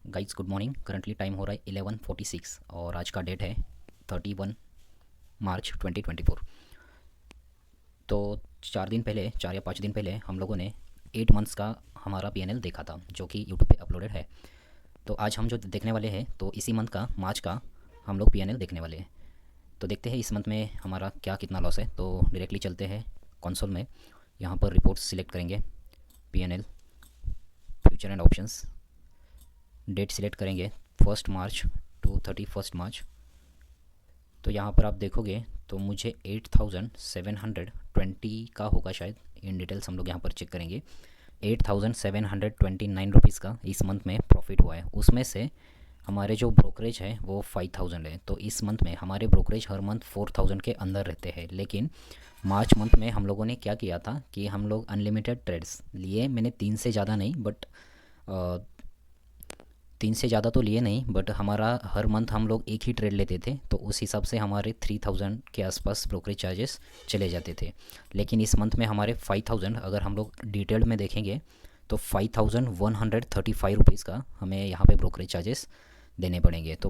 Guys good morning. Currently time हो रहा है 11:46 और आज का डेट है 31 मार्च 2024। तो 4 दिन पहले, 4 या 5 दिन पहले हम लोगों ने 8 मंथ्स का हमारा पीएनएल देखा था जो कि यूट्यूब पे अपलोडेड है। तो आज हम जो देखने वाले हैं तो इसी मंथ का मार्च का हम लोग पीएनएल देखने वाले हैं। तो देखते हैं इस मंथ में हमारा क्या कितना लॉस है। तो डायरेक्टली चलते हैं कंसोल में। यहाँ पर रिपोर्ट्स सिलेक्ट करेंगे, PNL, future and options, date select करेंगे 1 मार्च टू 31 मार्च। तो यहाँ पर आप देखोगे तो मुझे 8720 का होगा शायद। इन डिटेल्स हम लोग यहाँ पर चेक करेंगे। 8729 रुपीज़ का इस मंथ में प्रॉफिट हुआ है। उसमें से हमारे जो ब्रोकरेज है वो 5000 है। तो इस मंथ में हमारे ब्रोकरेज हर मंथ 4000 के अंदर रहते हैं। लेकिन मार्च मंथ में हम लोगों ने क्या किया था कि हम लोग अनलिमिटेड ट्रेड्स लिए। मैंने 3 से ज़्यादा नहीं, बट 3 से ज़्यादा तो लिए नहीं, बट हमारा हर मंथ हम लोग एक ही ट्रेड लेते थे। तो उस हिसाब से हमारे 3000 के आसपास ब्रोकरेज चार्जेस चले जाते थे। लेकिन इस मंथ में हमारे 5000, अगर हम लोग डिटेल में देखेंगे तो 5135 रुपीज़ का हमें यहाँ पे ब्रोकरेज चार्जेस देने पड़ेंगे। तो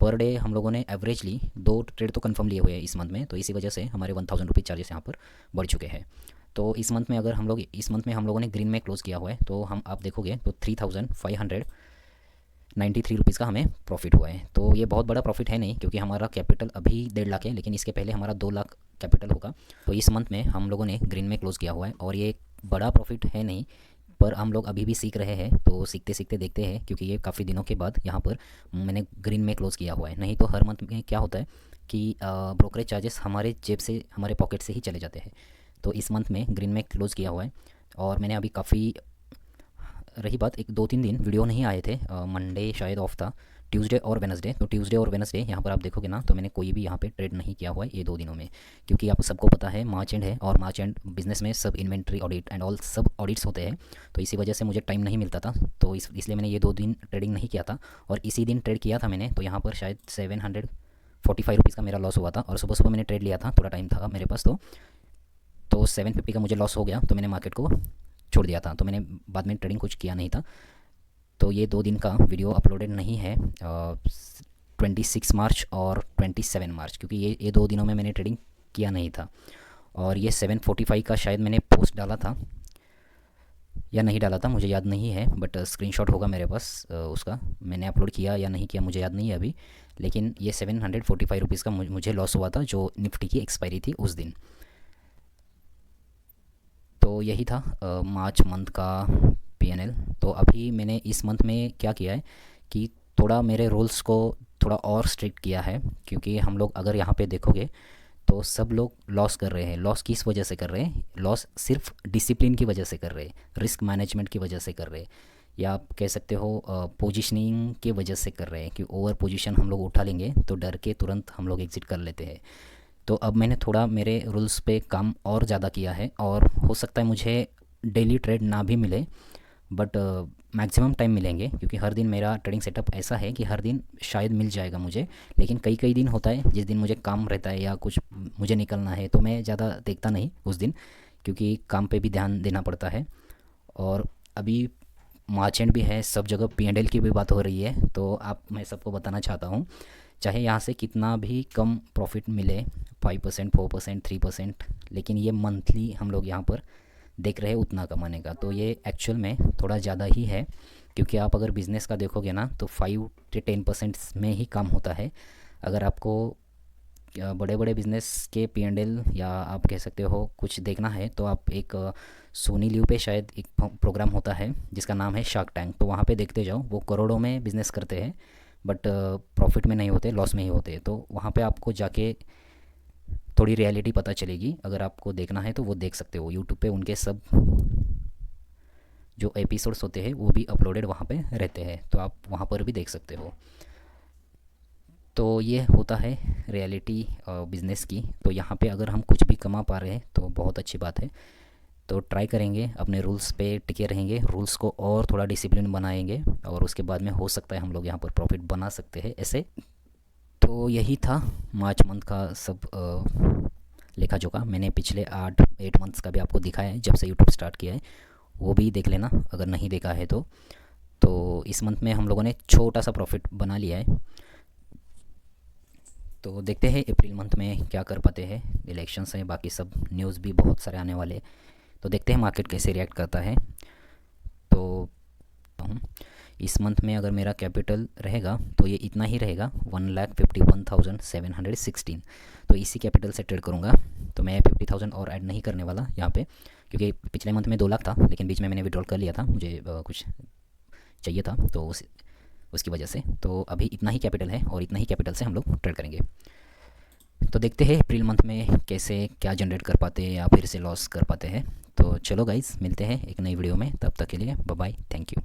पर डे हम लोगों ने एवरेजली 2 ट्रेड तो कंफर्म लिए हुए हैं इस मंथ में। तो इसी वजह से हमारे 1000 रुपीज़ चार्जेस यहाँ पर बढ़ चुके हैं। तो इस मंथ में अगर हम लोग इस मंथ में हम लोगों ने ग्रीन में क्लोज़ किया हुआ है तो हम आप देखोगे तो 3593 रुपीज़ का हमें प्रॉफिट हुआ है। तो ये बहुत बड़ा प्रॉफिट है नहीं, क्योंकि हमारा कैपिटल अभी 1.5 लाख है, लेकिन इसके पहले हमारा 2 लाख कैपिटल होगा। तो इस मंथ में हम लोगों ने ग्रीन में क्लोज़ किया हुआ है और ये बड़ा प्रॉफिट है नहीं, पर हम लोग अभी भी सीख रहे हैं। तो सीखते सीखते देखते हैं, क्योंकि ये काफ़ी दिनों के बाद यहाँ पर मैंने ग्रीन में क्लोज़ किया हुआ है। नहीं तो हर मंथ में क्या होता है कि ब्रोकरेज चार्जेस हमारे जेब से, हमारे पॉकेट से ही चले जाते हैं। तो इस मंथ में ग्रीन में क्लोज़ किया हुआ है। और मैंने अभी काफ़ी, रही बात, एक 2-3 दिन वीडियो नहीं आए थे। मंडे शायद ऑफ था, ट्यूसडे और वेनसडे। तो ट्यूसडे और वेनसडे यहाँ पर आप देखोगे ना, तो मैंने कोई भी यहाँ पे ट्रेड नहीं किया हुआ है ये 2 दिनों में। क्योंकि आप सबको पता है मार्च एंड है, और मार्च एंड बिजनेस में सब इन्वेंट्री ऑडिट एंड ऑल सब ऑडिट्स होते हैं। तो इसी वजह से मुझे टाइम नहीं मिलता था। तो इसलिए मैंने ये 2 दिन ट्रेडिंग नहीं किया था। और इसी दिन ट्रेड किया था मैंने, तो यहाँ पर शायद 745 रुपीज़ का मेरा लॉस हुआ था। और सुबह सुबह मैंने ट्रेड लिया था, थोड़ा टाइम था मेरे पास। तो 750 का मुझे लॉस हो गया, तो मैंने मार्केट को छोड़ दिया था। तो मैंने बाद में ट्रेडिंग कुछ किया नहीं था। तो ये 2 दिन का वीडियो अपलोडेड नहीं है, 26 मार्च और 27 मार्च, क्योंकि ये 2 दिनों में मैंने ट्रेडिंग किया नहीं था। और ये 745 का शायद मैंने पोस्ट डाला था या नहीं डाला था, मुझे याद नहीं है, बट स्क्रीनशॉट होगा मेरे पास उसका। मैंने अपलोड किया या नहीं किया मुझे याद नहीं है अभी। लेकिन ये 745 रुपीज़ का मुझे लॉस हुआ था, जो निफ्टी की एक्सपायरी थी उस दिन। तो यही था मार्च मंथ का पीएनएल। तो अभी मैंने इस मंथ में क्या किया है कि थोड़ा मेरे रूल्स को थोड़ा और स्ट्रिक्ट किया है। क्योंकि हम लोग अगर यहाँ पे देखोगे तो सब लोग लॉस कर रहे हैं। लॉस किस वजह से कर रहे हैं? लॉस सिर्फ डिसिप्लिन की वजह से कर रहे हैं, रिस्क मैनेजमेंट की वजह से कर रहे हैं, या आप कह सकते हो पोजीशनिंग की वजह से कर रहे हैं। कि ओवर पोजीशन हम लोग उठा लेंगे तो डर के तुरंत हम लोग एग्ज़िट कर लेते हैं। तो अब मैंने थोड़ा मेरे रूल्स पे काम और ज़्यादा किया है। और हो सकता है मुझे डेली ट्रेड ना भी मिले, बट मैक्सिमम टाइम मिलेंगे, क्योंकि हर दिन मेरा ट्रेडिंग सेटअप ऐसा है कि हर दिन शायद मिल जाएगा मुझे। लेकिन कई कई दिन होता है जिस दिन मुझे काम रहता है या कुछ मुझे निकलना है, तो मैं ज़्यादा देखता नहीं उस दिन, क्योंकि काम पे भी ध्यान देना पड़ता है। और अभी मार्च एंड भी है, सब जगह पीएनएल की भी बात हो रही है। तो मैं सबको बताना चाहता हूँ, चाहे यहाँ से कितना भी कम प्रॉफिट मिले, 5%, 4%, 3%, लेकिन ये मंथली हम लोग यहाँ पर देख रहे हैं उतना कमाने का। तो ये एक्चुअल में थोड़ा ज़्यादा ही है। क्योंकि आप अगर बिज़नेस का देखोगे ना तो 5 से 10% में ही काम होता है। अगर आपको बड़े बड़े बिज़नेस के पीएनएल या आप कह सकते हो कुछ देखना है, तो आप एक सोनी लिव पे शायद एक प्रोग्राम होता है जिसका नाम है शार्क टैंक। तो वहाँ पे देखते जाओ, वो करोड़ों में बिज़नेस करते हैं, बट प्रॉफिट में नहीं होते, लॉस में ही होते। तो वहाँ पे आपको जाके थोड़ी रियलिटी पता चलेगी। अगर आपको देखना है तो वो देख सकते हो यूट्यूब पे, उनके सब जो एपिसोड्स होते हैं वो भी अपलोडेड वहाँ पे रहते हैं। तो आप वहाँ पर भी देख सकते हो। तो ये होता है रियलिटी बिज़नेस की। तो यहाँ पे अगर हम कुछ भी कमा पा रहे हैं तो बहुत अच्छी बात है। तो ट्राई करेंगे, अपने रूल्स पे टिके रहेंगे, रूल्स को और थोड़ा डिसिप्लिन बनाएंगे, और उसके बाद में हो सकता है हम लोग यहाँ पर प्रॉफिट बना सकते हैं ऐसे। तो यही था मार्च मंथ का सब लेखा जोखा। मैंने पिछले 8 मंथ्स का भी आपको दिखाया है, जब से यूट्यूब स्टार्ट किया है। वो भी देख लेना अगर नहीं देखा है तो। तो इस मंथ में हम लोगों ने छोटा सा प्रॉफिट बना लिया है। तो देखते हैं अप्रैल मंथ में क्या कर पाते हैं। इलेक्शंस हैं, बाकी सब न्यूज़ भी बहुत सारे आने वाले, तो देखते हैं मार्केट कैसे रिएक्ट करता है। तो इस मंथ में अगर मेरा कैपिटल रहेगा तो ये इतना ही रहेगा, 1,51,716। तो इसी कैपिटल से ट्रेड करूँगा। तो मैं 50,000 और ऐड नहीं करने वाला यहाँ पे, क्योंकि पिछले मंथ में 2 लाख था, लेकिन बीच में मैंने विड्रॉल कर लिया था, मुझे कुछ चाहिए था, तो उसकी वजह से। तो अभी इतना ही कैपिटल है और इतना ही कैपिटल से हम लोग ट्रेड करेंगे। तो देखते हैं अप्रैल मंथ में कैसे क्या जनरेट कर पाते हैं या फिर से लॉस कर पाते हैं। तो चलो गाइज़, मिलते हैं एक नई वीडियो में, तब तक के लिए बाय बाय, थैंक यू।